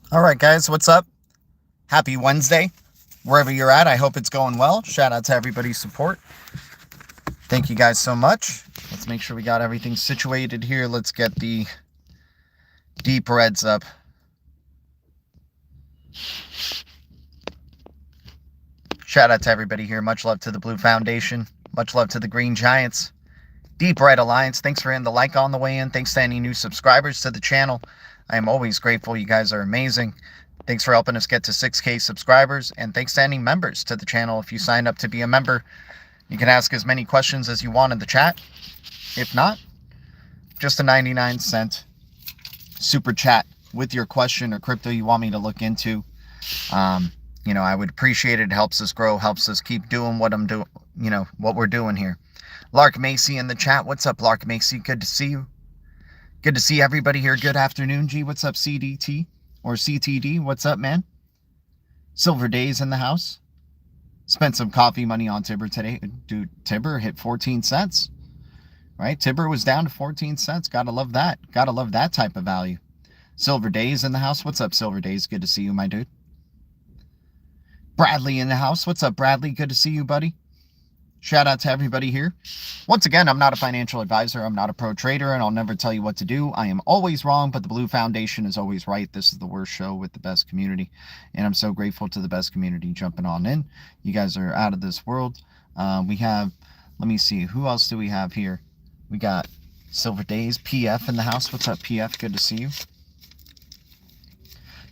All right, guys, what's up? Happy Wednesday. Wherever you're at, I hope it's going well. Shout out to everybody's support. Thank you guys so much. Let's make sure we got everything situated here. Let's get the deep reds up. Shout out to everybody here. Much love to the Blue Foundation. Much love to the Green Giants. Deep Red Alliance. Thanks for hitting the like on the way in. Thanks to any new subscribers to the channel. I am always grateful. You guys are amazing. Thanks for helping us get to 6K subscribers. And thanks to any members to the channel. If you signed up to be a member, you can ask as many questions as you want in the chat. If not, just a 99-cent super chat with your question or crypto you want me to look into. I would appreciate it. It helps us grow, helps us keep doing what I'm doing, what we're doing here. Lark Macy in the chat. What's up, Lark Macy? Good to see you. Good to see everybody here. Good afternoon, G. What's up, CDT or CTD? What's up, man? Silver Days in the house. Spent some coffee money on TIBBIR today. Dude, TIBBIR hit 14 cents. Right? TIBBIR was down to 14 cents. Gotta love that. Gotta love that type of value. Silver Days in the house. What's up, Silver Days? Good to see you, my dude. Bradley in the house. What's up, Bradley? Good to see you, buddy. Shout out to everybody here. Once again, I'm not a financial advisor. I'm not a pro trader, and I'll never tell you what to do. I am always wrong, but the Blue Foundation is always right. This is the worst show with the best community, and I'm so grateful to the best community jumping on in. You guys are out of this world. We have, let me see, who else do we have here? We got Silver Days, PF in the house. What's up, PF? Good to see you.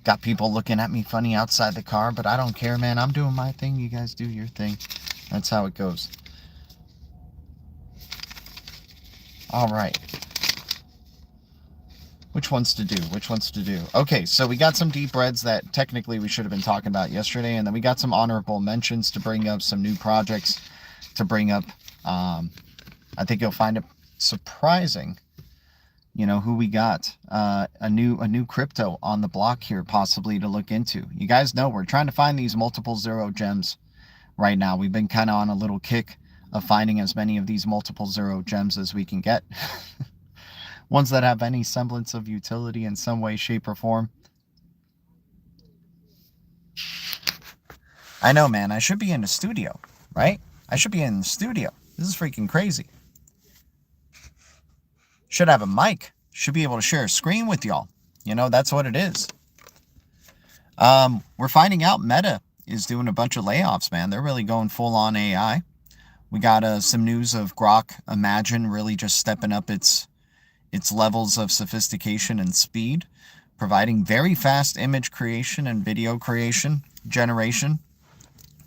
Got people looking at me funny outside the car, but I don't care, man. I'm doing my thing. You guys do your thing. That's how it goes. All right. Which ones to do? Which ones to do? Okay, so we got some deep reds that technically we should have been talking about yesterday, and then we got some honorable mentions to bring up, some new projects to bring up. I think you'll find it surprising, who we got. A new crypto on the block here, possibly to look into. You guys know we're trying to find these multiple zero gems right now. We've been kind of on a little kick of finding as many of these multiple zero gems as we can get. Ones that have any semblance of utility in some way, shape, or form. I know, man. I should be in the studio, right? I should be in the studio. This is freaking crazy. Should have a mic. Should be able to share a screen with y'all. That's what it is. We're finding out Meta is doing a bunch of layoffs, man. They're really going full on AI. We got some news of Grok Imagine really just stepping up its levels of sophistication and speed, providing very fast image creation and video creation generation.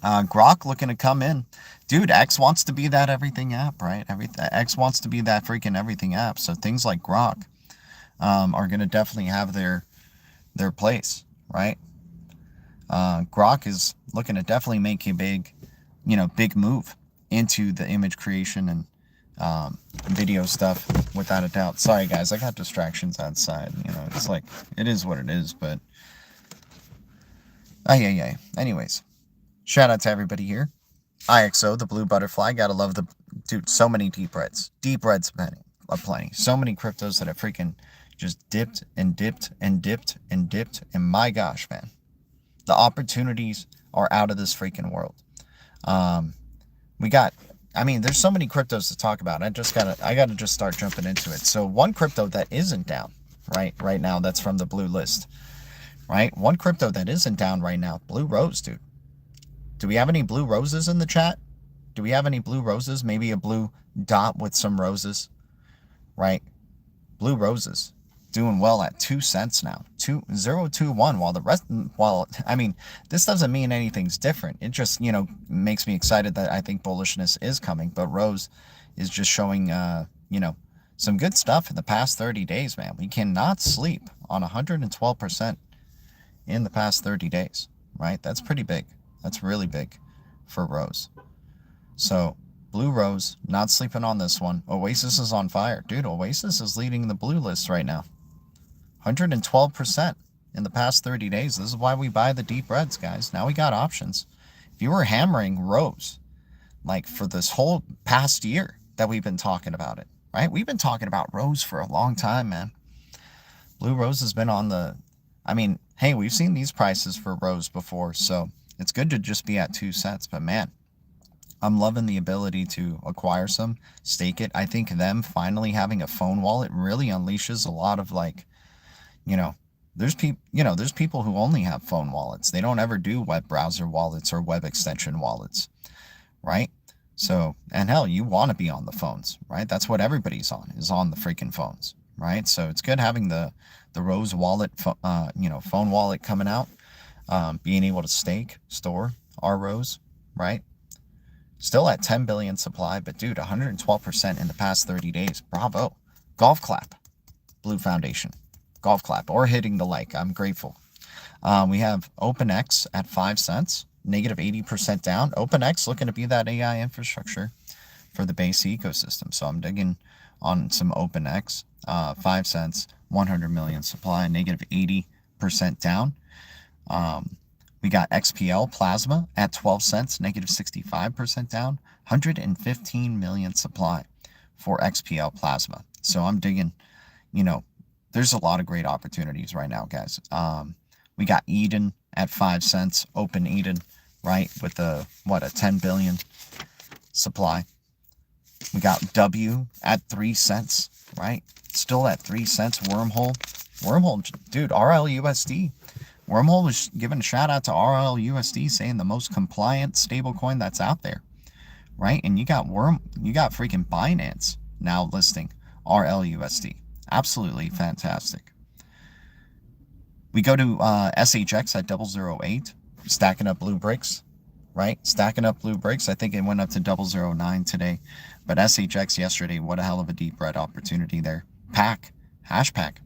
Grok looking to come in. Dude, X wants to be that everything app, right? X wants to be that freaking everything app. So things like Grok are going to definitely have their place, right? Grok is looking to definitely make a big move into the image creation and video stuff, without a doubt. Sorry, guys, I got distractions outside. It's like, it is what it is, but anyways, shout out to everybody here. IXO, the blue butterfly, gotta love the dude. So many deep reds plenty. So many cryptos that have freaking just dipped and dipped and dipped and dipped, and my gosh, man, the opportunities are out of this freaking world. There's so many cryptos to talk about. I gotta just start jumping into it. So one crypto that isn't down right now, that's from the blue list, right? One crypto that isn't down right now, Blue Rose, dude. Do we have any blue roses in the chat? Do we have any blue roses? Maybe a blue dot with some roses, right? Blue roses doing well at 2 cents now, 2.021. This doesn't mean anything's different. It just makes me excited that I think bullishness is coming. But Rose is just showing some good stuff in the past 30 days, man. We cannot sleep on 112% in the past 30 days, right? That's pretty big. That's really big for Rose. So Blue Rose, not sleeping on this one. Oasis is on fire. Dude, Oasis is leading the blue list right now. 112% in the past 30 days. This is why we buy the deep reds, guys. Now we got options. If you were hammering Rose, like for this whole past year that we've been talking about it, right? We've been talking about Rose for a long time, man. Blue Rose has been on the, hey, we've seen these prices for Rose before, so it's good to just be at 2 cents. But man, I'm loving the ability to acquire some, stake it. I think them finally having a phone wallet really unleashes a lot of like, you know, there's people who only have phone wallets. They don't ever do web browser wallets or web extension wallets, right? So, and hell, you want to be on the phones, right? That's what everybody's on, is on the freaking phones, right? So it's good having the Rose wallet, phone wallet coming out, being able to stake, store our Rose, right? Still at 10 billion supply, but dude, 112% in the past 30 days. Bravo. Golf clap. Blue Foundation. Golf clap. Or hitting the like. I'm grateful. We have OpenX at 5 cents. Negative 80% down. OpenX looking to be that AI infrastructure for the base ecosystem. So I'm digging on some OpenX. 5 cents. 100 million supply. Negative 80% down. We got XPL Plasma at 12 cents, negative 65% down, 115 million supply for XPL Plasma. So I'm digging, there's a lot of great opportunities right now, guys. We got Eden at 5 cents, Open Eden, right, with a 10 billion supply. We got W at 3 cents, right? Still at 3 cents. Wormhole, dude, RLUSD. Wormhole was giving a shout out to RLUSD, saying the most compliant stablecoin that's out there, right? And you got freaking Binance now listing RLUSD. Absolutely fantastic. We go to SHX at 008, stacking up blue bricks, right? Stacking up blue bricks. I think it went up to 009 today, but SHX yesterday, what a hell of a deep red opportunity there. Hashpack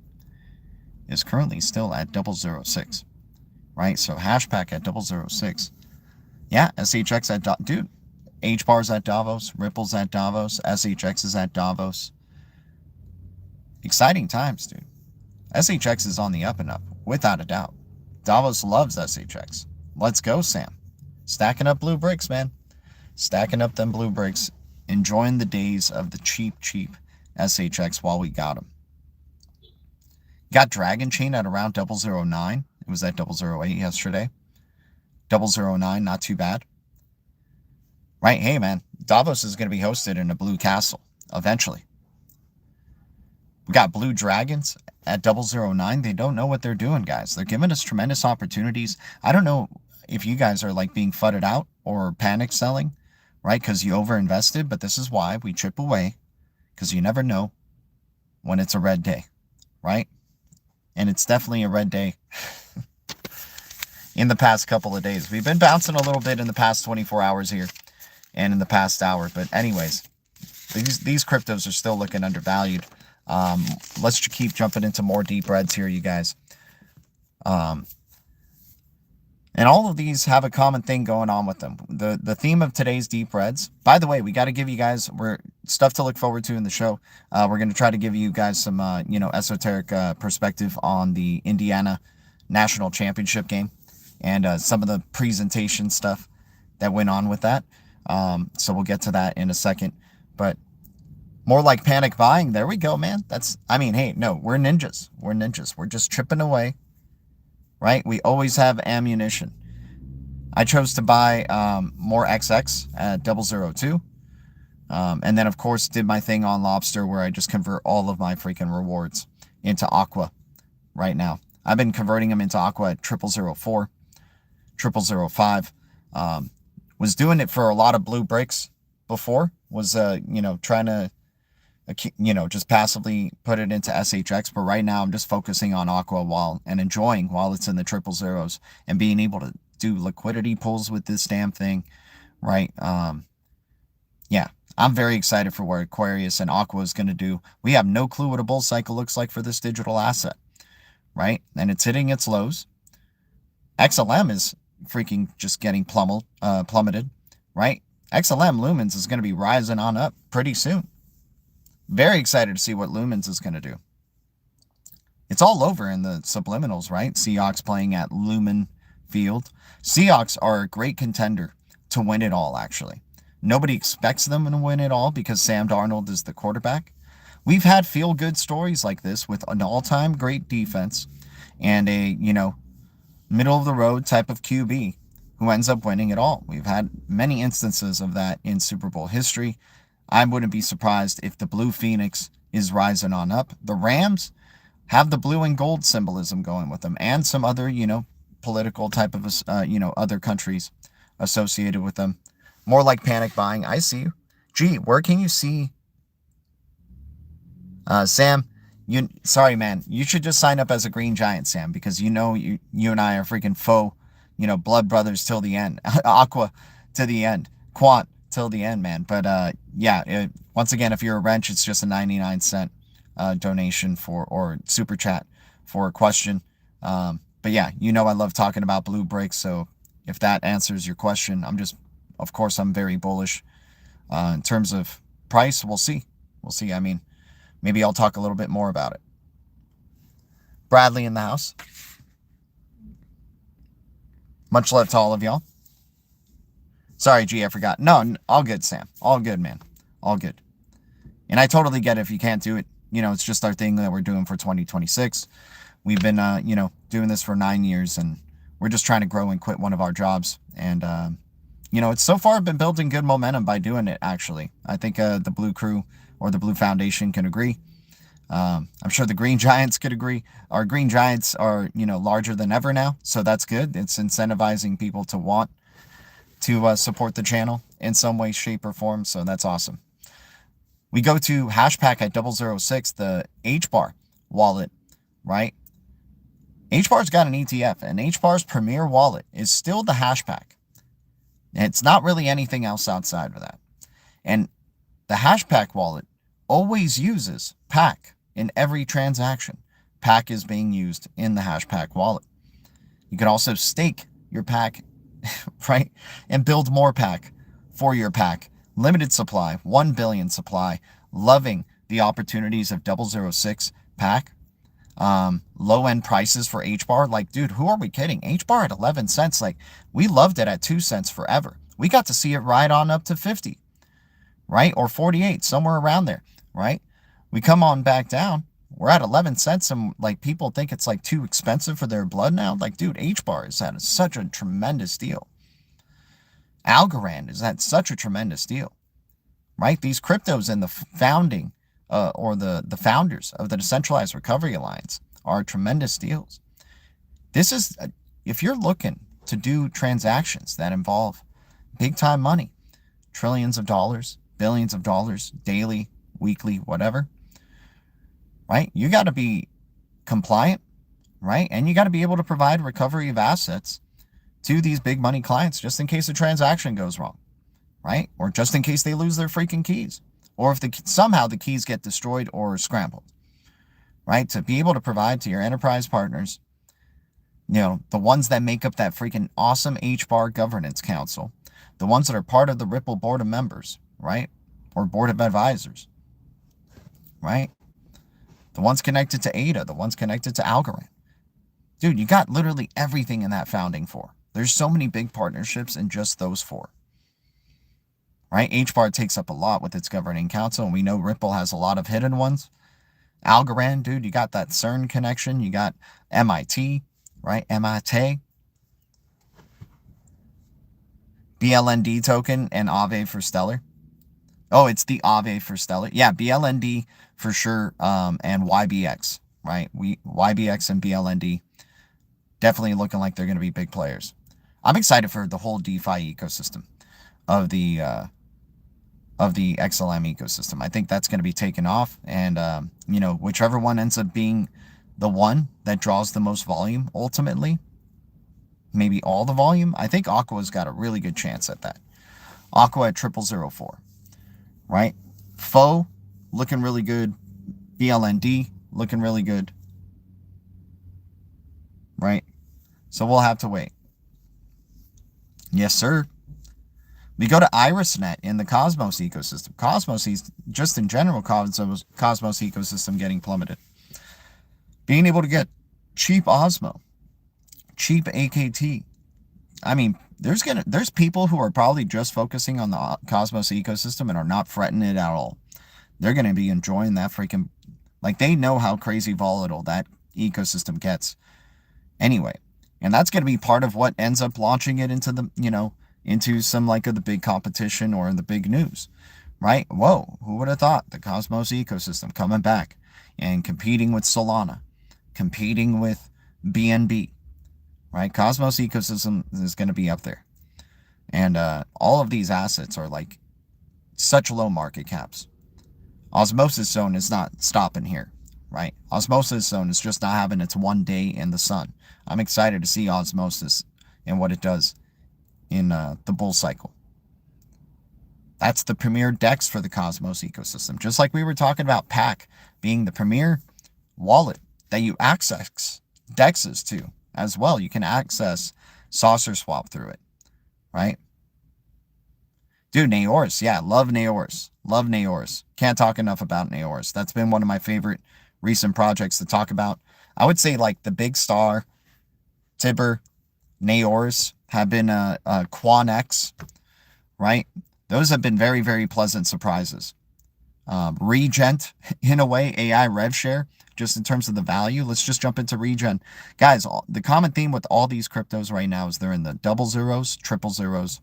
is currently still at 006. Right, so Hashpack at 006. Yeah, SHX at dude. HBAR's at Davos, Ripple's at Davos, SHX is at Davos. Exciting times, dude. SHX is on the up and up, without a doubt. Davos loves SHX. Let's go, Sam. Stacking up blue bricks, man. Stacking up them blue bricks. Enjoying the days of the cheap SHX while we got them. Got Dragon Chain at around 009. It was at 008 yesterday. 009, not too bad. Right, hey man, Davos is going to be hosted in a blue castle eventually. We got Blue Dragons at 009. They don't know what they're doing, guys. They're giving us tremendous opportunities. I don't know if you guys are like being fudded out or panic selling, right? Because you overinvested, but this is why we chip away, because you never know when it's a red day, right? And it's definitely a red day in the past couple of days. We've been bouncing a little bit in the past 24 hours here and in the past hour. But anyways, these cryptos are still looking undervalued. Let's keep jumping into more deep reds here, you guys. And all of these have a common thing going on with them. The theme of today's deep reds, by the way, we got to give you guys stuff to look forward to in the show. We're going to try to give you guys some, esoteric perspective on the Indiana National Championship game and some of the presentation stuff that went on with that. So we'll get to that in a second. But more like panic buying. There we go, man. Hey, no, we're ninjas. We're ninjas. We're just chipping away. Right? We always have ammunition. I chose to buy more XX at 002. And then, of course, did my thing on LOBSTR where I just convert all of my freaking rewards into Aqua right now. I've been converting them into Aqua at 0004, 0005. Was doing it for a lot of blue bricks before. Was, trying to, just passively put it into SHX. But right now I'm just focusing on Aqua and enjoying while it's in the 000s and being able to do liquidity pulls with this damn thing, right? Yeah, I'm very excited for what Aquarius and Aqua is going to do. We have no clue what a bull cycle looks like for this digital asset, right? And it's hitting its lows. XLM is freaking just getting plummeted, right? XLM Lumens is going to be rising on up pretty soon. Very excited to see what Lumens is going to do. It's all over in the subliminals, right? Seahawks playing at Lumen Field. Seahawks are a great contender to win it all, actually. Nobody expects them to win it all because Sam Darnold is the quarterback. We've had feel-good stories like this with an all-time great defense and a, middle of the road type of QB who ends up winning it all. We've had many instances of that in Super Bowl history. I wouldn't be surprised if the Blue Phoenix is rising on up. The Rams have the blue and gold symbolism going with them, and some other, political type of, other countries associated with them. More like panic buying. I see you. Gee, where can you see? Sam, sorry, man. You should just sign up as a Green Giant, Sam, because you and I are freaking faux, blood brothers till the end. Aqua to the end. Quant till the end, man. But yeah, once again, if you're a wrench, it's just a 99-cent donation or super chat for a question. But yeah, I love talking about blue bricks. So if that answers your question, of course, I'm very bullish. In terms of price, we'll see. I mean, maybe I'll talk a little bit more about it. Bradley in the house. Much love to all of y'all. Sorry, G, I forgot. No, all good, Sam. All good, man. All good. And I totally get it if you can't do it. It's just our thing that we're doing for 2026. We've been, doing this for 9 years, and we're just trying to grow and quit one of our jobs. And, it's so far been building good momentum by doing it, actually. I think the Blue Crew or the Blue Foundation can agree. I'm sure the Green Giants could agree. Our Green Giants are, larger than ever now, so that's good. It's incentivizing people to want to support the channel in some way, shape, or form, so that's awesome. We go to Hashpack at 006, the HBAR wallet, right? HBAR's got an ETF, and HBAR's premier wallet is still the Hashpack. It's not really anything else outside of that. And the Hashpack wallet always uses PAC in every transaction. PAC is being used in the Hashpack wallet. You can also stake your PAC, right? And build more PAC for your PAC. Limited supply, 1 billion supply. Loving the opportunities of 006 PAC. Low-end prices for HBAR. Like, dude, who are we kidding? HBAR at 11 cents. Like, we loved it at 2 cents forever. We got to see it ride on up to 50, right? Or 48, somewhere around there, right? We come on back down. We're at 11 cents, and like people think it's like too expensive for their blood now. Like, dude, HBAR is at such a tremendous deal. Algorand is at such a tremendous deal, right? These cryptos and the founding or the founders of the Decentralized Recovery Alliance are tremendous deals. This is, if you're looking to do transactions that involve big time money, trillions of dollars, billions of dollars, daily, weekly, whatever, right? You got to be compliant, right? And you got to be able to provide recovery of assets to these big money clients just in case a transaction goes wrong, right? Or just in case they lose their freaking keys. Or if somehow the keys get destroyed or scrambled, right? To be able to provide to your enterprise partners, the ones that make up that freaking awesome HBAR governance council, the ones that are part of the Ripple board of members, right? Or board of advisors, right? The ones connected to ADA, the ones connected to Algorand. Dude, you got literally everything in that founding four. There's so many big partnerships in just those four. Right? HBAR takes up a lot with its governing council, and we know Ripple has a lot of hidden ones. Algorand, dude, you got that CERN connection. You got MIT, right? MIT. BLND token and Aave for Stellar. Oh, it's the Aave for Stellar. Yeah, BLND for sure, and YBX, right? YBX and BLND definitely looking like they're going to be big players. I'm excited for the whole DeFi ecosystem of the XLM ecosystem. I think that's going to be taken off, and whichever one ends up being the one that draws the most volume ultimately, maybe all the volume. I think Aqua's got a really good chance at that. Aqua at 0004, right? Fo looking really good. BLND looking really good, right? So we'll have to wait. Yes, sir. We go to IrisNet in the Cosmos ecosystem. Cosmos is just in general, Cosmos ecosystem getting plummeted. Being able to get cheap Osmo, cheap AKT. I mean, there's people who are probably just focusing on the Cosmos ecosystem and are not fretting it at all. They're going to be enjoying that freaking, like, they know how crazy volatile that ecosystem gets. Anyway, And that's going to be part of what ends up launching it into the, into some like of the big competition or in the big news, right? Whoa, who would have thought the Cosmos ecosystem coming back and competing with Solana, competing with BNB, right? Cosmos ecosystem is going to be up there. And all of these assets are like such low market caps. Osmosis Zone is not stopping here, right? Osmosis Zone is just not having its one day in the sun. I'm excited to see Osmosis and what it does in the bull cycle. That's the premier DEX for the Cosmos ecosystem. Just like we were talking about PAC being the premier wallet that you access DEXs to as well. You can access Saucer Swap through it, right? Dude, Naoris. Yeah, love Naoris. Love Naoris. Can't talk enough about Naoris. That's been one of my favorite recent projects to talk about. I would say like the Big Star, TIBBIR, Naoris have been QuanX, right? Those have been very, very pleasant surprises. Regent, in a way, AI rev share, just in terms of the value. Let's just jump into Regen. Guys, the common theme with all these cryptos right now is they're in the double zeros, triple zeros,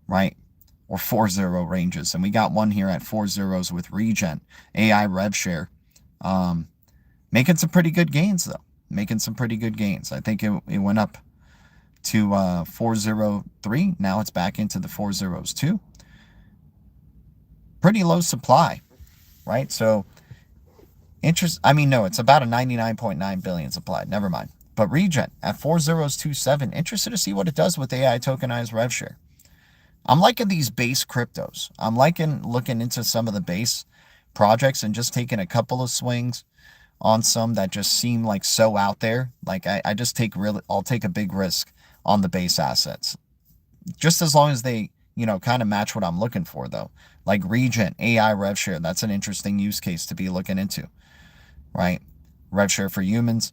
right? Or 4-0 ranges. And we got one here at 4 zeros with Regen, AI rev share. Making some pretty good gains, though. Making some pretty good gains. I think it went up to 403. Now it's back into the 4 zeros too. Pretty low supply, right? So it's about a 99.9 billion supply. Never mind. But Regen at 4027. Interested to see what it does with AI tokenized rev share. I'm liking these base cryptos. I'm liking looking into some of the base projects and just taking a couple of swings on some that just seem like so out there. Like I'll take a big risk on the base assets. Just as long as they, kind of match what I'm looking for though. Like Regen, AI rev share, that's an interesting use case to be looking into, right? Rev share for humans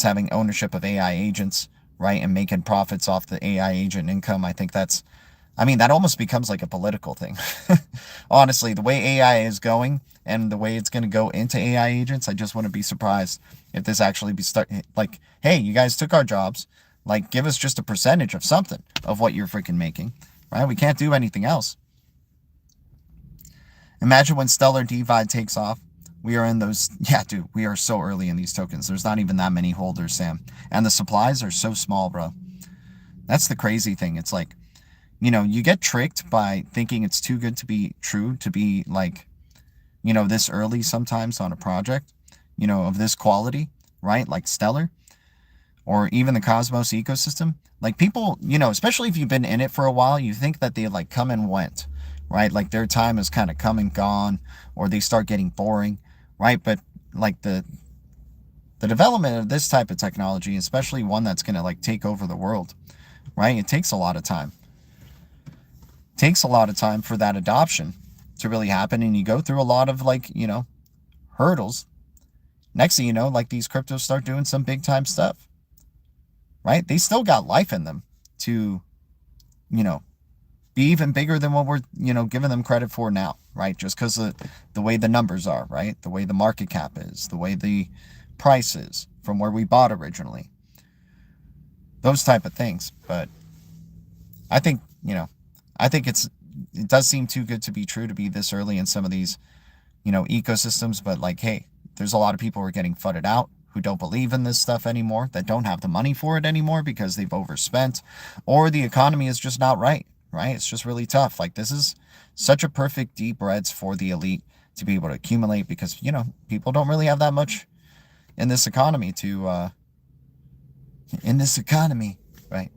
having ownership of AI agents, right? And making profits off the AI agent income. I think that almost becomes like a political thing. Honestly, the way AI is going and the way it's going to go into AI agents, I just wouldn't be surprised if this actually like, hey, you guys took our jobs. Like, give us just a percentage of something of what you're freaking making, right? We can't do anything else. Imagine when Stellar Divide takes off. We are in those, yeah, dude, we are so early in these tokens. There's not even that many holders, Sam. And the supplies are so small, bro. That's the crazy thing. It's like, you get tricked by thinking it's too good to be true to be like, this early sometimes on a project, of this quality, right? Like Stellar or even the Cosmos ecosystem. Like people, especially if you've been in it for a while, you think that they like come and went, right? Like their time is kind of come and gone or they start getting boring, right? But like the development of this type of technology, especially one that's going to like take over the world, right? It takes a lot of time. Takes a lot of time for that adoption to really happen, and you go through a lot of like hurdles. Next thing you know, like these cryptos start doing some big time stuff, right? They still got life in them to be even bigger than what we're giving them credit for now, right? Just because of the way the numbers are, right? The way the market cap is, the way the price is from where we bought originally, those type of things. But I think it does seem too good to be true to be this early in some of these, ecosystems. But like, hey, there's a lot of people who are getting fudded out who don't believe in this stuff anymore, that don't have the money for it anymore because they've overspent or the economy is just not right? It's just really tough. Like this is such a perfect deep reds for the elite to be able to accumulate because, people don't really have that much in this economy right?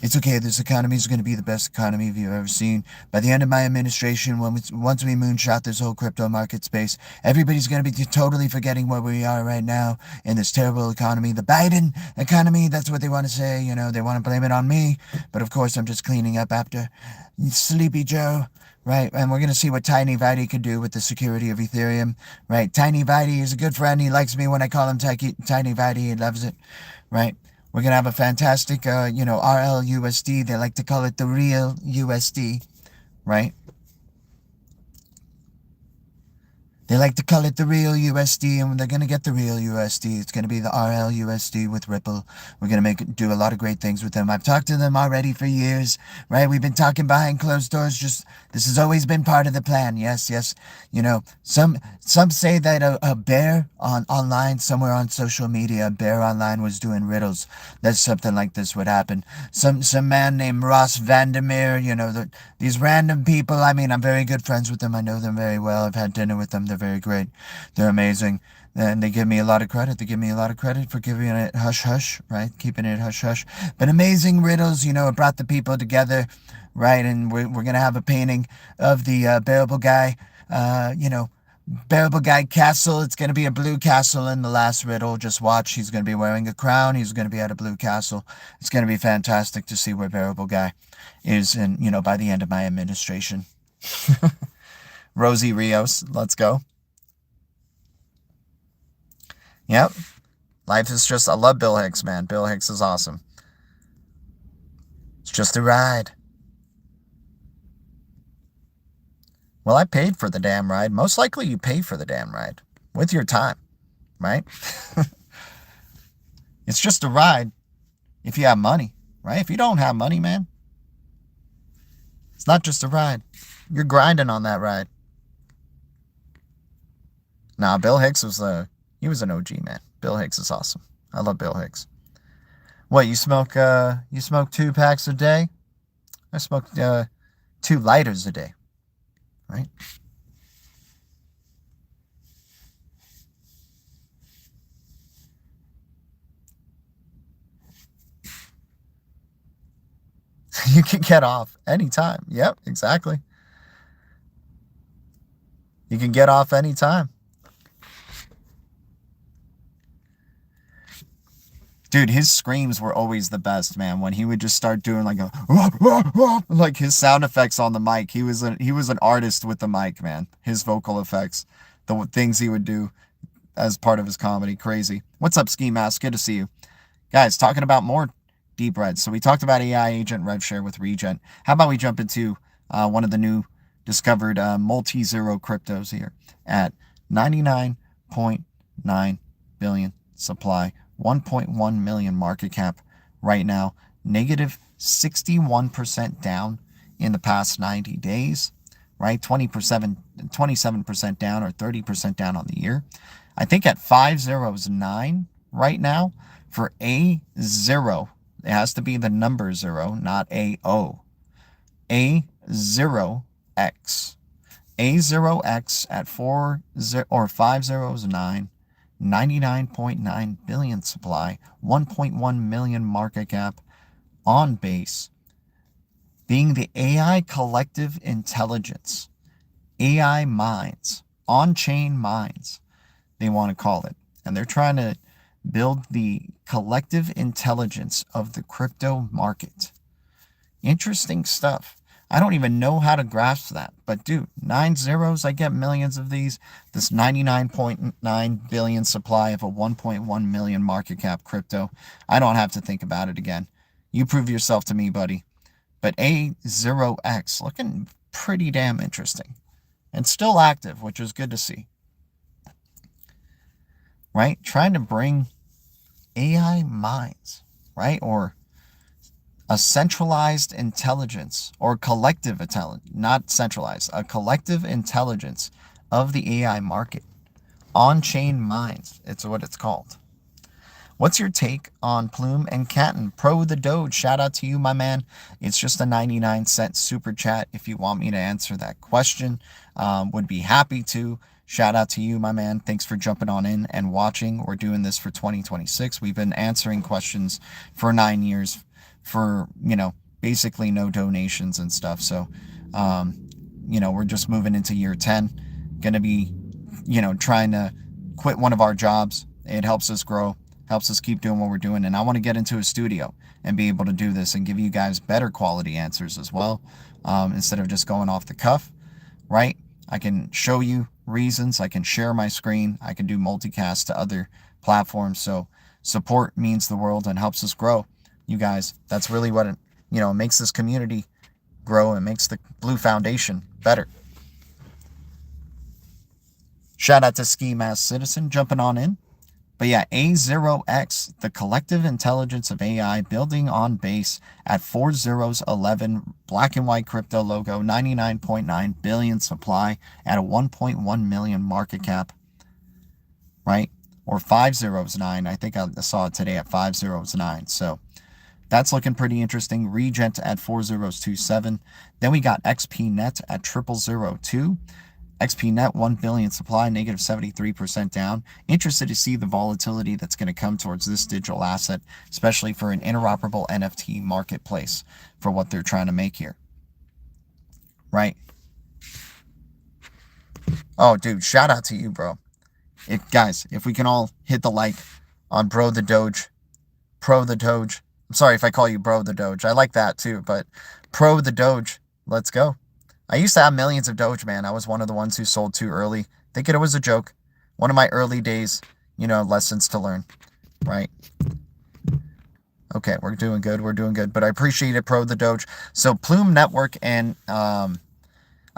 It's okay. This economy is going to be the best economy you've ever seen. By the end of my administration, once we moonshot this whole crypto market space, everybody's going to be totally forgetting where we are right now in this terrible economy. The Biden economy, that's what they want to say. They want to blame it on me. But of course, I'm just cleaning up after Sleepy Joe. Right, and we're going to see what Tiny Vidi can do with the security of Ethereum. Right, Tiny Vidi is a good friend. He likes me when I call him Tiny Vidi. He loves it. Right. We're going to have a fantastic, RLUSD. They like to call it the real USD, right? They like to call it the real USD, and they're going to get the real USD. It's going to be the RL USD with Ripple. We're going to do a lot of great things with them. I've talked to them already for years, right? We've been talking behind closed doors. This has always been part of the plan. Yes, yes. You know, some say that a bear online, somewhere on social media, a bear online was doing riddles, that something like this would happen. Some man named Ross Vandermeer, you know, these random people. I mean, I'm very good friends with them. I know them very well. I've had dinner with them. They're very great. They're amazing. And they give me a lot of credit. They give me a lot of credit for giving it hush-hush, right? Keeping it hush-hush. But amazing riddles, you know, it brought the people together, right? And we're going to have a painting of the bearable guy, you know, bearable guy castle. It's going to be a blue castle in the last riddle. Just watch. He's going to be wearing a crown. He's going to be at a blue castle. It's going to be fantastic to see where bearable guy is, and you know, by the end of my administration. Rosie Rios, let's go. Yep. Life is just, I love Bill Hicks, man. Bill Hicks is awesome. It's just a ride. Well, I paid for the damn ride. Most likely you pay for the damn ride with your time, right? It's just a ride if you have money, right? If you don't have money, man, it's not just a ride. You're grinding on that ride. Nah, Bill Hicks was he was an OG, man. Bill Hicks is awesome. I love Bill Hicks. What, you smoke 2 packs a day? I smoke 2 lighters a day. Right? You can get off anytime. Yep, exactly. You can get off anytime. Dude, his screams were always the best, man. When he would just start doing like like his sound effects on the mic. He was an artist with the mic, man. His vocal effects, the things he would do as part of his comedy, crazy. What's up, Ski Mask? Good to see you, guys. Talking about more deep red. So we talked about AI agent rev share with Regent. How about we jump into one of the new discovered multi-zero cryptos here at 99.9 billion supply. 1.1 million market cap right now, negative 61% down in the past 90 days, right? 27% down or 30% down on the year. I think at 509 right now for A0, it has to be the number 0, not AO. A0X. A0X at 509. 99.9 billion supply, 1.1 million market cap on base, being the AI collective intelligence, AI mines, on-chain mines, they want to call it. And they're trying to build the collective intelligence of the crypto market. Interesting stuff. I don't even know how to grasp that. But dude, 9 zeros, I get millions of these. This 99.9 billion supply of a 1.1 million market cap crypto. I don't have to think about it again. You prove yourself to me, buddy. But A0X, looking pretty damn interesting. And still active, which is good to see. Right? Trying to bring AI minds, right? Or a centralized intelligence or collective intelligence, not centralized, a collective intelligence of the AI market. On-chain mines, it's what it's called. What's your take on Plume and Canton? Pro the Doge, shout out to you, my man. It's just a 99-cent super chat if you want me to answer that question. Would be happy to. Shout out to you, my man. Thanks for jumping on in and watching. We're doing this for 2026. We've been answering questions for 9 years for, you know, basically no donations and stuff. So, you know, we're just moving into year 10. Going to be, you know, trying to quit one of our jobs. It helps us grow, helps us keep doing what we're doing. And I want to get into a studio and be able to do this and give you guys better quality answers as well, instead of just going off the cuff, right? I can show you reasons. I can share my screen. I can do multicast to other platforms. So support means the world and helps us grow. You guys, that's really what it, you know, makes this community grow and makes the Blue Foundation better. Shout out to Ski Mask Citizen jumping on in. But yeah, A0X, the collective intelligence of AI building on base at 4 zeros 11, black and white crypto logo, 99.9 billion supply at a 1.1 million market cap, right? Or 5 zeros 9. I think I saw it today at 5 zeros 9. So that's looking pretty interesting. Regent at 4 zeros 27. Then we got XPNet at 0002. XPNet 1 billion supply, negative 73% down. Interested to see the volatility that's going to come towards this digital asset, especially for an interoperable NFT marketplace for what they're trying to make here. Right? Oh, dude, shout out to you, bro. Guys, if we can all hit the like on Bro the Doge, Pro the Doge. I'm sorry if I call you Bro the Doge. I like that too, but Pro the Doge. Let's go. I used to have millions of Doge, man. I was one of the ones who sold too early, thinking it was a joke. One of my early days, lessons to learn, right? Okay, we're doing good. We're doing good. But I appreciate it, Pro the Doge. So Plume Network, and I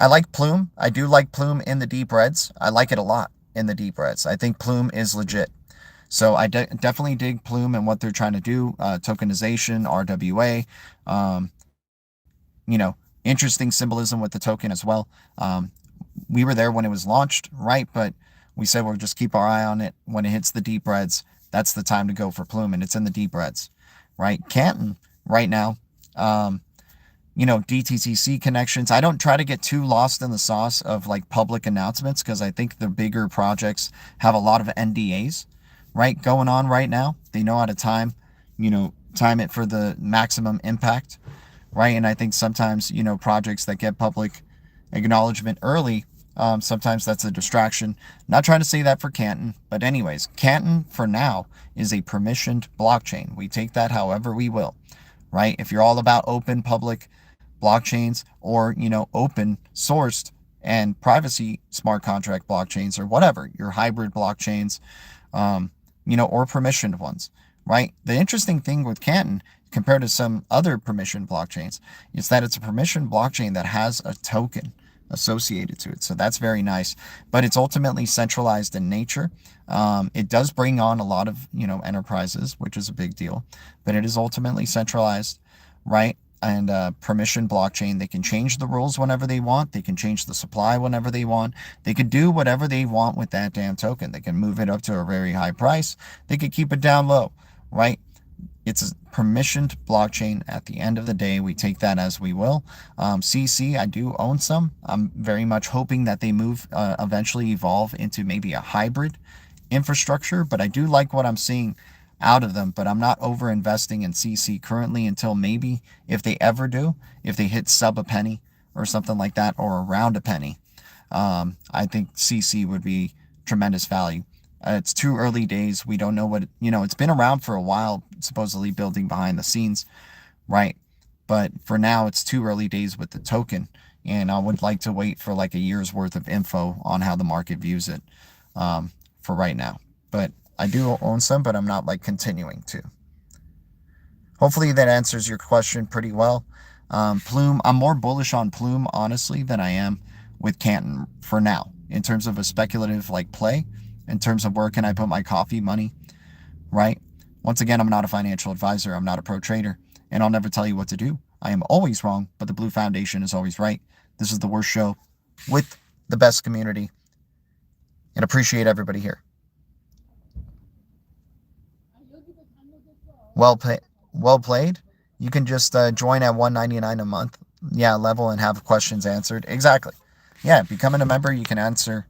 like Plume. I do like Plume in the deep reds. I like it a lot in the deep reds. I think Plume is legit. So I definitely dig Plume and what they're trying to do. Tokenization, RWA, interesting symbolism with the token as well. We were there when it was launched, right? But we said we'll just keep our eye on it. When it hits the deep reds, that's the time to go for Plume, and it's in the deep reds, right? Canton right now, DTCC connections. I don't try to get too lost in the sauce of like public announcements because I think the bigger projects have a lot of NDAs, right, going on right now. They know how to time it for the maximum impact. Right. And I think sometimes, projects that get public acknowledgement early, sometimes that's a distraction. Not trying to say that for Canton, but anyways, Canton for now is a permissioned blockchain. We take that however we will, right? If you're all about open public blockchains or, open sourced and privacy smart contract blockchains or whatever, your hybrid blockchains, or permissioned ones, right? The interesting thing with Canton compared to some other permission blockchains is that it's a permission blockchain that has a token associated to it. So that's very nice, but it's ultimately centralized in nature. It does bring on a lot of, enterprises, which is a big deal, but it is ultimately centralized, right? And permission blockchain, they can change the rules whenever they want. They can change the supply whenever they want. They could do whatever they want with that damn token. They can move it up to a very high price. They could keep it down low, right? It's a permissioned blockchain. At the end of the day, we take that as we will. CC, I do own some. I'm very much hoping that they eventually evolve into maybe a hybrid infrastructure, but I do like what I'm seeing out of them, but I'm not over investing in CC currently until maybe if they ever do, if they hit sub a penny or something like that, or around a penny, I think CC would be tremendous value. It's too early days. We don't know what, it's been around for a while, supposedly building behind the scenes, right? But for now, it's too early days with the token. And I would like to wait for like a year's worth of info on how the market views it for right now. But I do own some, but I'm not like continuing to. Hopefully that answers your question pretty well. Plume, I'm more bullish on Plume, honestly, than I am with Canton for now, in terms of a speculative like play. In terms of where can I put my coffee money, right? Once again, I'm not a financial advisor. I'm not a pro trader, and I'll never tell you what to do. I am always wrong, but the Blue Foundation is always right. This is the worst show with the best community, and appreciate everybody here. Well played. You can just join at $1.99 a month. Yeah, level and have questions answered. Exactly. Yeah, becoming a member, you can answer.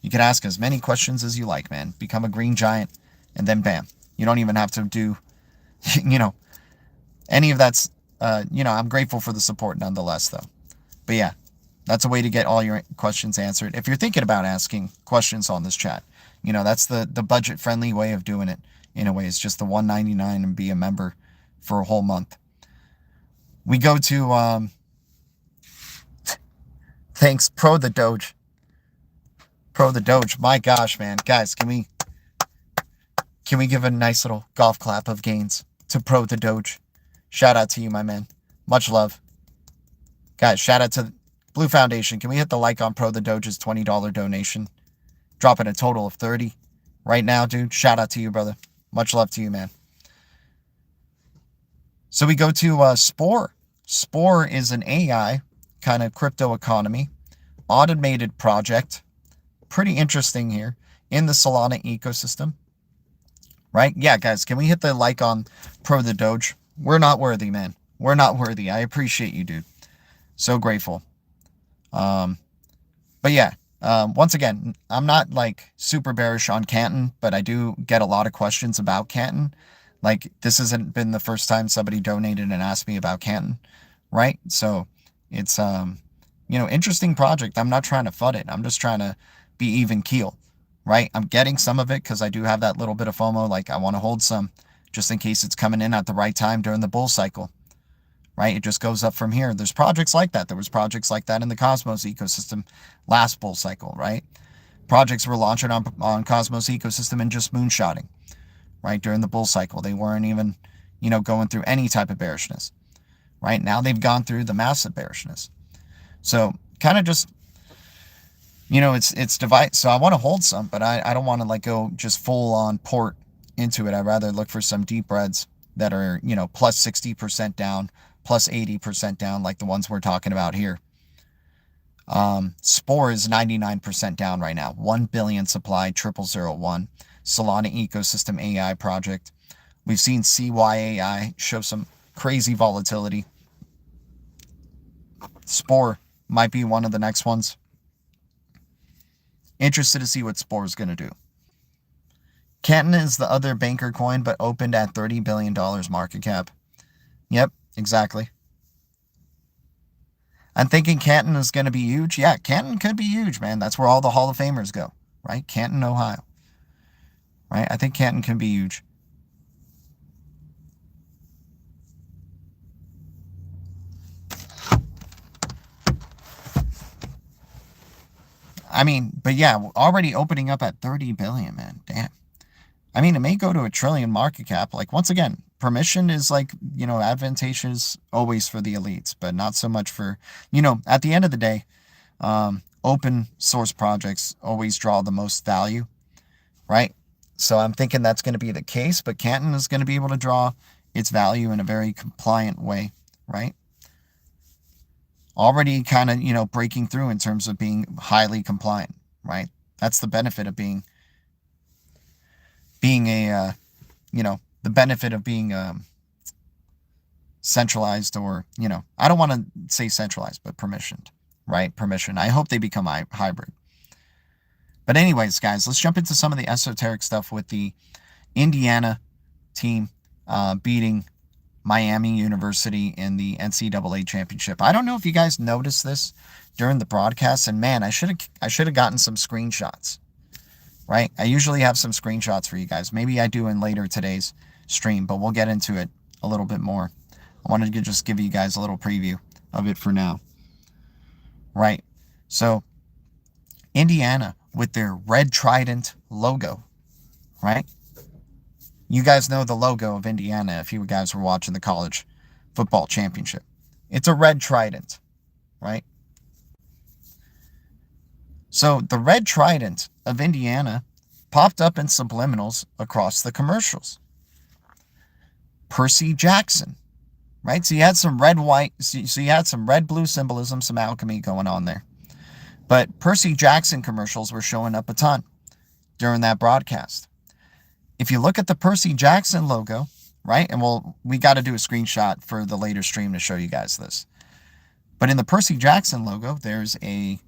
You can ask as many questions as you like, man. Become a green giant, and then bam. You don't even have to do, any of that's, I'm grateful for the support nonetheless, though. But yeah, that's a way to get all your questions answered. If you're thinking about asking questions on this chat, that's the budget-friendly way of doing it, in a way. It's just the $1.99 and be a member for a whole month. We go to, thanks, Pro the Doge. Pro the Doge. My gosh, man. Guys, can we give a nice little golf clap of gains to Pro the Doge? Shout out to you, my man. Much love. Guys, shout out to Blue Foundation. Can we hit the like on Pro the Doge's $20 donation? dropping a total of 30 right now, dude. Shout out to you, brother. Much love to you, man. So we go to Spore. Spore is an AI kind of crypto economy, automated project. Pretty interesting here in the Solana ecosystem, right? Yeah, guys, can we hit the like on Pro the Doge? We're not worthy, man. We're not worthy. I appreciate you, dude. So grateful. But yeah, once again, I'm not like super bearish on Canton, but I do get a lot of questions about Canton. Like, this hasn't been the first time somebody donated and asked me about Canton, right? So it's, you know, interesting project. I'm not trying to FUD it. I'm just trying to be even keel, right? I'm getting some of it because I do have that little bit of FOMO. Like, I want to hold some just in case it's coming in at the right time during the bull cycle, right? It just goes up from here. There's projects like that. There was projects like that in the Cosmos ecosystem last bull cycle, right? Projects were launching on Cosmos ecosystem and just moonshotting, right? During the bull cycle. They weren't even, you know, going through any type of bearishness, right? Now they've gone through the massive bearishness. So kind of just, you know, it's divide. So I want to hold some, but I don't want to like go just full on port into it. I'd rather look for some deep reds that are, you know, plus 60% down, plus 80% down, like the ones we're talking about here. Spore is 99% down right now. 1 billion supply, 0001. Solana ecosystem AI project. We've seen CYAI show some crazy volatility. Spore might be one of the next ones. Interested to see what Spore is going to do. Canton is the other banker coin, but opened at $30 billion market cap. Yep, exactly. I'm thinking Canton is going to be huge. Yeah, Canton could be huge, man. That's where all the Hall of Famers go, right? Canton, Ohio. Right? I think Canton can be huge. I mean, but yeah, already opening up at 30 billion, man. Damn. I mean, it may go to $1 trillion market cap. Like, once again, permission is like, you know, advantageous always for the elites, but not so much for, you know, at the end of the day, open source projects always draw the most value, right? So I'm thinking that's going to be the case, but Canton is going to be able to draw its value in a very compliant way, right? Already kind of, you know, breaking through in terms of being highly compliant, right? That's the benefit of being a, you know, the benefit of being centralized, or, you know, I don't want to say centralized, but permissioned, right? Permission. I hope they become hybrid. But anyways, guys, let's jump into some of the esoteric stuff with the Indiana team beating Miami University in the NCAA championship. I don't know if you guys noticed this during the broadcast, and man, I should have gotten some screenshots, right? I usually have some screenshots for you guys. Maybe I do in later today's stream, but we'll get into it a little bit more. I wanted to just give you guys a little preview of it for now, right? So Indiana with their red trident logo, right? You guys know the logo of Indiana if you guys were watching the college football championship. It's a red trident, right? So the red trident of Indiana popped up in subliminals across the commercials. Percy Jackson, right? So you had some red, white, so you had some red, blue symbolism, some alchemy going on there. But Percy Jackson commercials were showing up a ton during that broadcast. If you look at the Percy Jackson logo, right, and we got to do a screenshot for the later stream to show you guys this. But in the Percy Jackson logo, there's a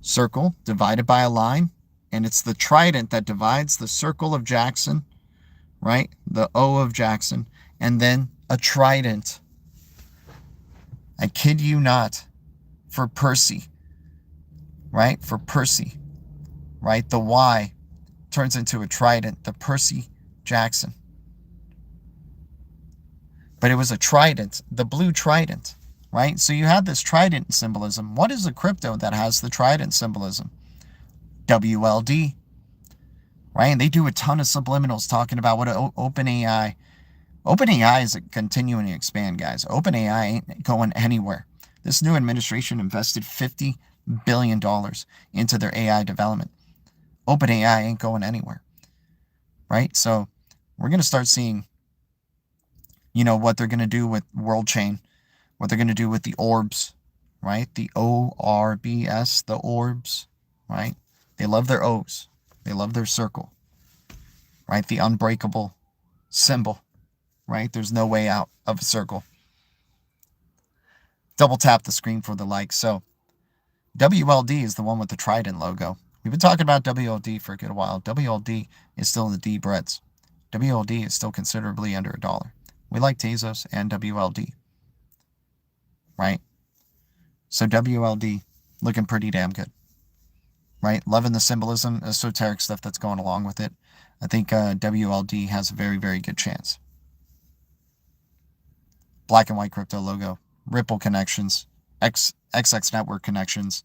circle divided by a line, and it's the trident that divides the circle of Jackson, right, the O of Jackson, and then a trident. I kid you not, for Percy, right, for Percy, right, the Y turns into a trident, the Percy Jackson. But it was a trident, the blue trident, right? So you have this trident symbolism. What is a crypto that has the trident symbolism? WLD, right? And they do a ton of subliminals talking about what OpenAI is continuing to expand, guys. OpenAI ain't going anywhere. This new administration invested $50 billion into their AI development. OpenAI ain't going anywhere, right? So we're going to start seeing, what they're going to do with World Chain, what they're going to do with the orbs, right? The ORBS, the orbs, right? They love their O's. They love their circle, right? The unbreakable symbol, right? There's no way out of a circle. Double tap the screen for the like. So WLD is the one with the trident logo. We've been talking about WLD for a good while. WLD is still in the D breads. WLD is still considerably under $1. We like Tezos and WLD, right? So WLD looking pretty damn good, right? Loving the symbolism, esoteric stuff that's going along with it. I think WLD has a very, very good chance. Black and white crypto logo, Ripple connections, XX network connections,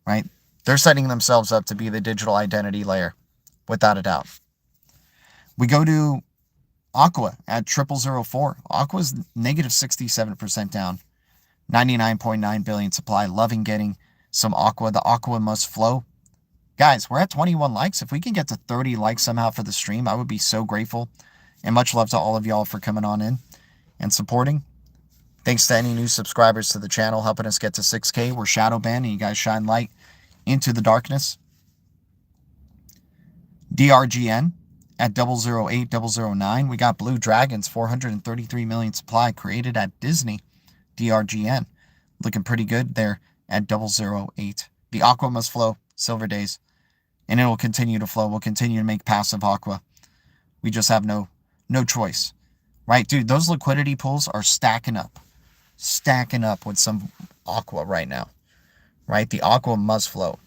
right? They're setting themselves up to be the digital identity layer, without a doubt. We go to Aqua at 0004. Aqua's negative 67% down, 99.9 billion supply. Loving getting some Aqua. The Aqua must flow. Guys, we're at 21 likes. If we can get to 30 likes somehow for the stream, I would be so grateful. And much love to all of y'all for coming on in and supporting. Thanks to any new subscribers to the channel, helping us get to 6K. We're shadow banned, and you guys shine light into the darkness. DRGN at 008009. We got Blue Dragons, 433 million supply created at Disney. DRGN looking pretty good there at 008. The Aqua must flow, Silver Days, and it will continue to flow. We'll continue to make passive Aqua. We just have no choice, right? Dude, those liquidity pools are stacking up with some Aqua right now, right? The Aqua must flow,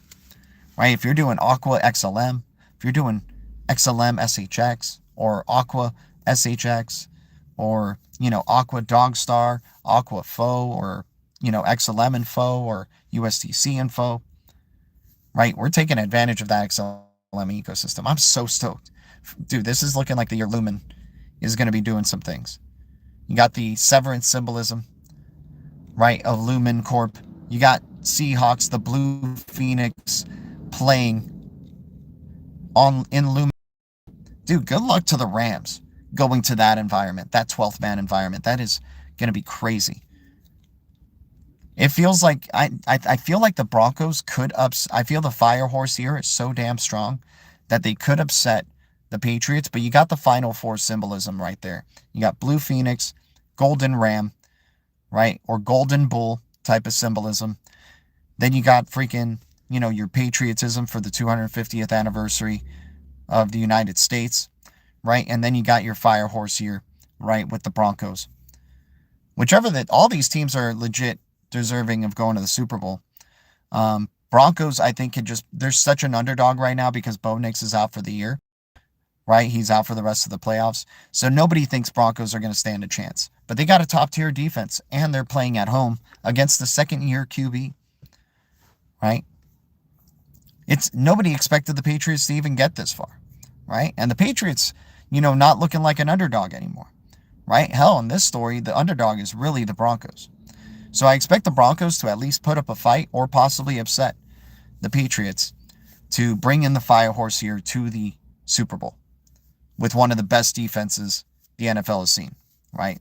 right? If you're doing Aqua XLM, if you're doing XLM SHX or Aqua SHX or, Aqua Dogstar, Aqua Fo, or, XLM Info or USDC Info, right? We're taking advantage of that XLM ecosystem. I'm so stoked. Dude, this is looking like the year Lumen is going to be doing some things. You got the severance symbolism, right, of Lumen Corp. You got Seahawks, the Blue Phoenix playing in Lumen. Dude, good luck to the Rams going to that environment, that 12th man environment. That is going to be crazy. It feels like, I feel like the Broncos could I feel the fire horse here is so damn strong that they could upset the Patriots, but you got the Final Four symbolism right there. You got Blue Phoenix, Golden Ram, right, or Golden Bull type of symbolism. Then you got freaking, your patriotism for the 250th anniversary of the United States, right? And then you got your fire horse here, right, with the Broncos. All these teams are legit deserving of going to the Super Bowl. Broncos, I think, they're such an underdog right now because Bo Nix is out for the year, right? He's out for the rest of the playoffs. So nobody thinks Broncos are going to stand a chance. But they got a top-tier defense, and they're playing at home against the second-year QB, right? Nobody expected the Patriots to even get this far, right? And the Patriots, not looking like an underdog anymore, right? Hell, in this story, the underdog is really the Broncos. So I expect the Broncos to at least put up a fight or possibly upset the Patriots to bring in the fire horse here to the Super Bowl with one of the best defenses the NFL has seen, right?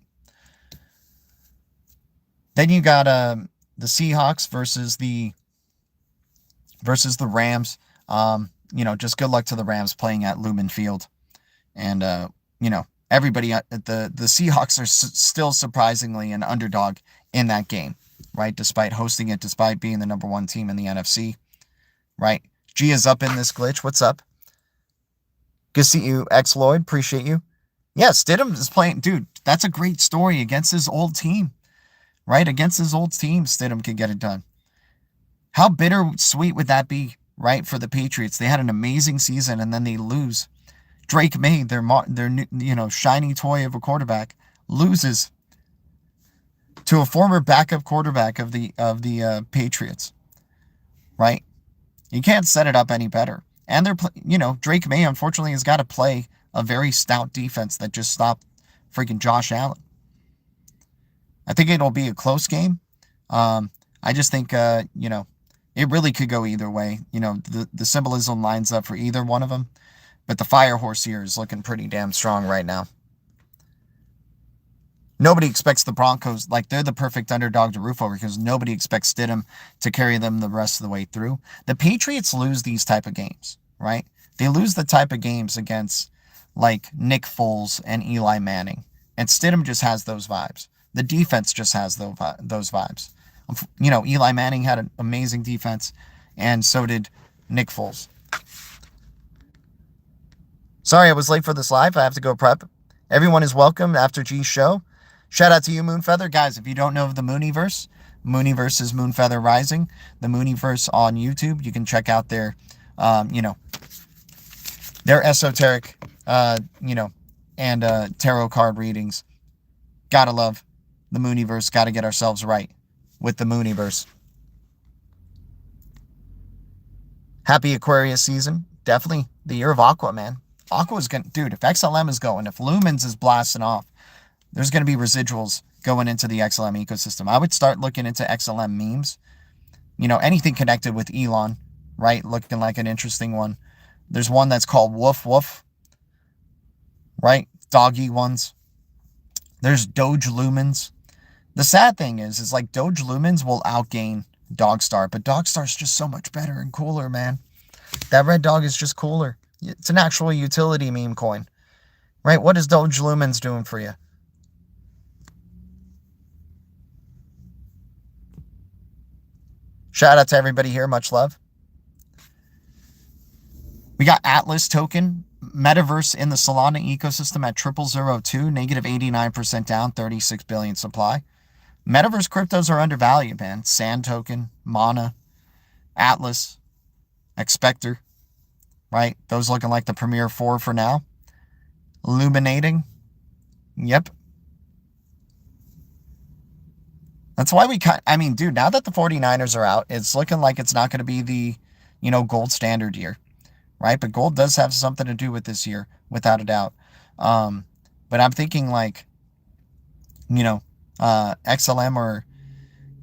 Then you got the Seahawks versus the Rams. Just good luck to the Rams playing at Lumen Field. And, everybody at the Seahawks are still surprisingly an underdog in that game, right? Despite hosting it, despite being the number one team in the NFC, right? G is up in this glitch. What's up? Good to see you, X Lloyd. Appreciate you. Yeah, Stidham is playing. Dude, that's a great story against his old team, right? Against his old team, Stidham can get it done. How bittersweet would that be, right, for the Patriots? They had an amazing season, and then they lose. Drake May, their shiny toy of a quarterback, loses to a former backup quarterback of the Patriots, right? You can't set it up any better. And Drake May, unfortunately, has got to play a very stout defense that just stopped freaking Josh Allen. I think it'll be a close game. I just think, It really could go either way. You know, the symbolism lines up for either one of them. But the fire horse here is looking pretty damn strong right now. Nobody expects the Broncos, like they're the perfect underdog to roof over because nobody expects Stidham to carry them the rest of the way through. The Patriots lose these type of games, right? They lose the type of games against like Nick Foles and Eli Manning. And Stidham just has those vibes. The defense just has those vibes. You know, Eli Manning had an amazing defense, and so did Nick Foles. Sorry I was late for this live. I have to go prep. Everyone is welcome after G's show. Shout out to you, Moonfeather. Guys, if you don't know of the Mooniverse, Mooniverse is Moonfeather Rising. The Mooniverse on YouTube. You can check out their, you know, their esoteric, you know, and tarot card readings. Gotta love the Mooniverse. Gotta get ourselves right with the Mooniverse. Happy Aquarius season. Definitely the year of Aqua, man. Aqua is going to, dude, if XLM is going, if Lumens is blasting off, there's going to be residuals going into the XLM ecosystem. I would start looking into XLM memes. You know, anything connected with Elon, right? Looking like an interesting one. There's one that's called Woof Woof, right? Doggy ones. There's Doge Lumens. The sad thing is like Doge Lumens will outgain Dogstar, but Dogstar's just so much better and cooler, man. That red dog is just cooler. It's an actual utility meme coin, right? What is Doge Lumens doing for you? Shout out to everybody here. Much love. We got Atlas token, Metaverse in the Solana ecosystem at 0002, negative 89% down, 36 billion supply. Metaverse cryptos are undervalued, man. Sand token, Mana, Atlas, Expector, right? Those looking like the premier 4 for now. Illuminating. Yep. That's why I mean, dude, now that the 49ers are out, it's looking like it's not going to be the, you know, gold standard year, right? But gold does have something to do with this year, without a doubt. But I'm thinking like, you know, XLM or,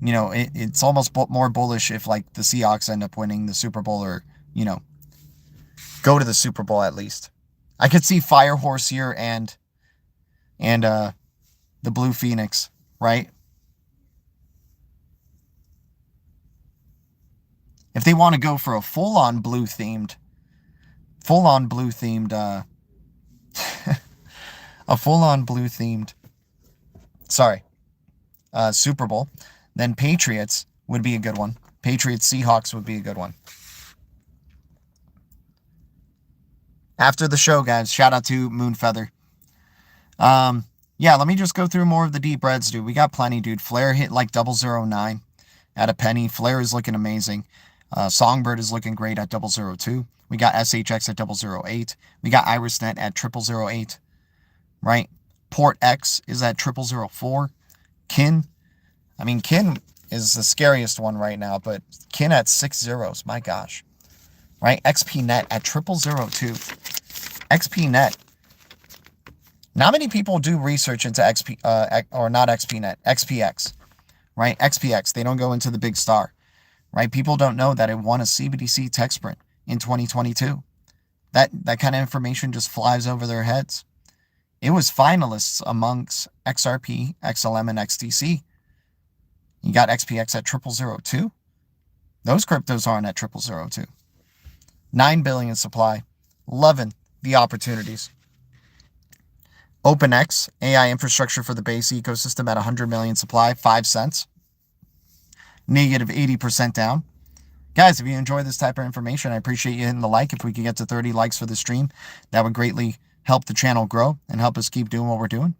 you know, it's almost more bullish if like the Seahawks end up winning the Super Bowl or, you know, go to the Super Bowl at least. I could see Firehorse here and the Blue Phoenix, right? If they want to go for a full-on blue themed, Super Bowl, then Patriots would be a good one. Patriots Seahawks would be a good one. After the show, guys, shout out to Moonfeather. Yeah, let me just go through more of the deep reds, dude. We got plenty, dude. Flare hit like 009 at a penny. Flare is looking amazing. Songbird is looking great at 002. We got SHX at 008. We got IrisNet at 0008. Right? Port X is at 0004. Kin. I mean, Kin is the scariest one right now, but Kin at 6 zeros. My gosh. Right? XPNet at 0002. XPNet. Not many people do research into XPX. Right? XPX. They don't go into the big star. Right? People don't know that it won a CBDC tech sprint in 2022. That kind of information just flies over their heads. It was finalists amongst XRP, XLM, and XDC. You got XPX at 0002. Those cryptos aren't at 0002. 9 billion supply. Loving the opportunities. OpenX, AI infrastructure for the base ecosystem at 100 million supply, 5 cents. Negative 80% down. Guys, if you enjoy this type of information, I appreciate you hitting the like. If we could get to 30 likes for the stream, that would greatly help the channel grow and help us keep doing what we're doing.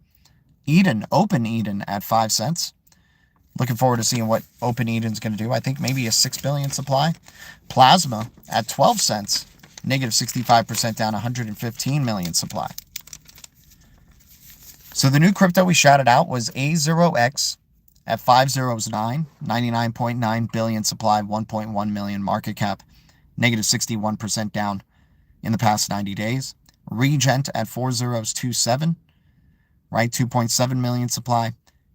Eden, Open Eden at 5 cents. Looking forward to seeing what Open Eden's going to do. I think maybe a 6 billion supply. Plasma at 12 cents. Negative 65% down, 115 million supply. So the new crypto we shouted out was A0X at 509, 99.9 billion supply, 1.1 million market cap, negative 61% down in the past 90 days. Regent at 4027, right, 2.7 million supply.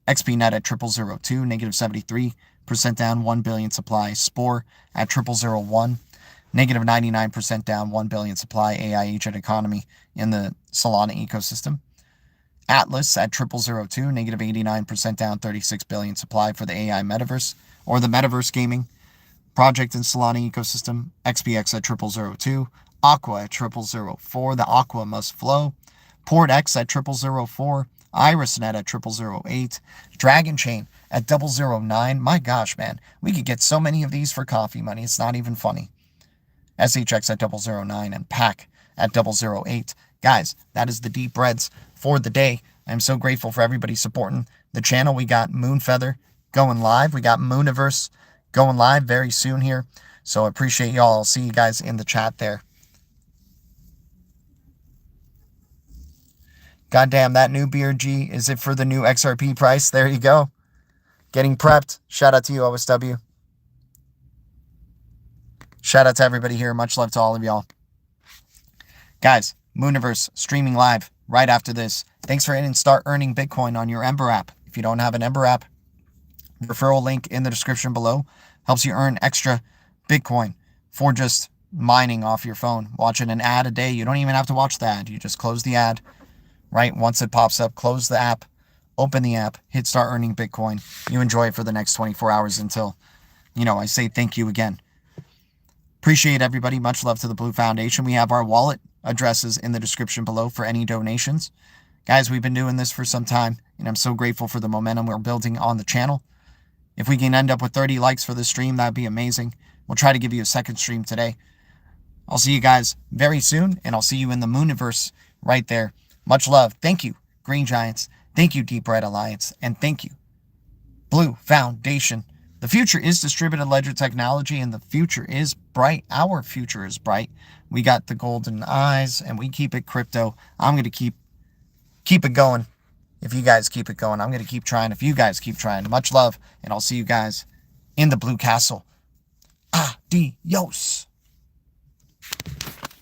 XPNet at 0002, negative 73% down, 1 billion supply. Spore at 0001, negative 99% down, 1 billion supply. AI agent economy in the Solana ecosystem. Atlas at 0002, negative 89% down, 36 billion supply for the AI metaverse, or the metaverse gaming project in Solana ecosystem. XPX at 0002, Aqua at 0004, the Aqua must flow. PortX at 0004, IrisNet at 0008, Dragon Chain at 009. My gosh, man, we could get so many of these for coffee money. It's not even funny. SHX at 009 and PAC at 008. Guys, that is the deep breads for the day. I'm so grateful for everybody supporting the channel. We got Moonfeather going live. We got Mooniverse going live very soon here. So I appreciate y'all. I'll see you guys in the chat there. Goddamn, that new BRG, is it for the new XRP price? There you go. Getting prepped. Shout out to you, OSW. Shout out to everybody here. Much love to all of y'all. Guys, Mooniverse streaming live right after this. Thanks for hitting start earning Bitcoin on your EMBER app. If you don't have an EMBER app, referral link in the description below helps you earn extra Bitcoin for just mining off your phone. Watching an ad a day. You don't even have to watch the ad. You just close the ad. Right? Once it pops up, close the app, open the app, hit start earning Bitcoin. You enjoy it for the next 24 hours until, I say thank you again. Appreciate everybody. Much love to the Blue Foundation. We have our wallet addresses in the description below for any donations. Guys, we've been doing this for some time, and I'm so grateful for the momentum we're building on the channel. If we can end up with 30 likes for this stream, that'd be amazing. We'll try to give you a second stream today. I'll see you guys very soon, and I'll see you in the Mooniverse right there. Much love. Thank you, Green Giants. Thank you, Deep Red Alliance. And thank you, Blue Foundation. The future is distributed ledger technology, and the future is bright. Our future is bright. We got the golden eyes, and we keep it crypto. I'm going to keep it going. If you guys keep it going, I'm going to keep trying. If you guys keep trying. Much love, and I'll see you guys in the Blue Castle. Adios.